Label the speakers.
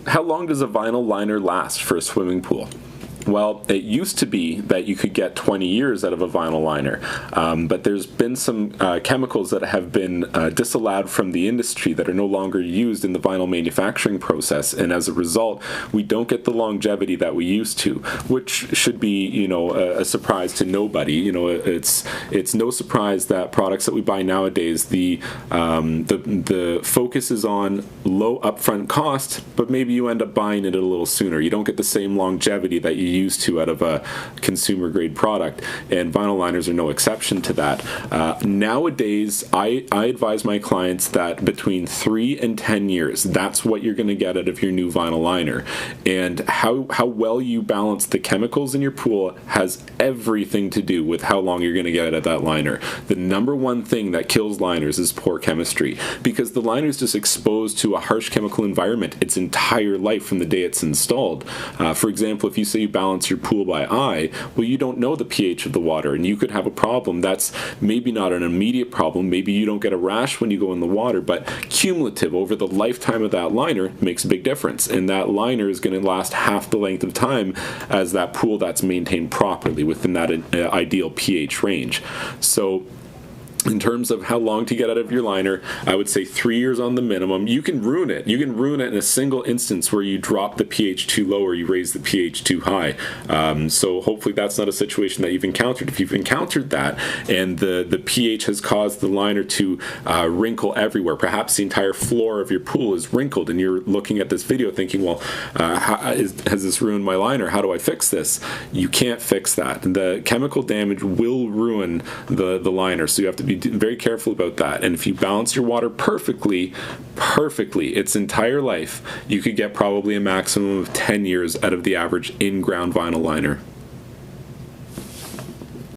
Speaker 1: how long does a vinyl liner last for a swimming pool? Well, it used to be that you could get 20 years out of a vinyl liner, but there's been some chemicals that have been disallowed from the industry that are no longer used in the vinyl manufacturing process, and as a result, we don't get the longevity that we used to, which should be, a surprise to nobody. It's no surprise that products that we buy nowadays, the focus is on low upfront cost, but maybe you end up buying it a little sooner. You don't get the same longevity that you used to out of a consumer grade product, and vinyl liners are no exception to that. Nowadays, I advise my clients that between 3 and 10 years, that's what you're going to get out of your new vinyl liner. And how well you balance the chemicals in your pool has everything to do with how long you're going to get out of that liner. The number one thing that kills liners is poor chemistry, because the liner is just exposed to a harsh chemical environment its entire life from the day it's installed. For example, if you say you balance your pool by eye, well, you don't know the pH of the water, and you could have a problem that's maybe not an immediate problem. Maybe you don't get a rash when you go in the water, but cumulative over the lifetime of that liner makes a big difference, and that liner is going to last half the length of time as that pool that's maintained properly within that ideal pH range. So in terms of how long to get out of your liner, I would say 3 years on the minimum. You can ruin it. You can ruin it in a single instance where you drop the pH too low or you raise the pH too high. So hopefully that's not a situation that you've encountered. If you've encountered that and the pH has caused the liner to wrinkle everywhere, perhaps the entire floor of your pool is wrinkled, and you're looking at this video thinking, well, has this ruined my liner? How do I fix this? You can't fix that. The chemical damage will ruin the liner, so you have to be very careful about that. And if you balance your water perfectly its entire life, you could get probably a maximum of 10 years out of the average in-ground vinyl liner.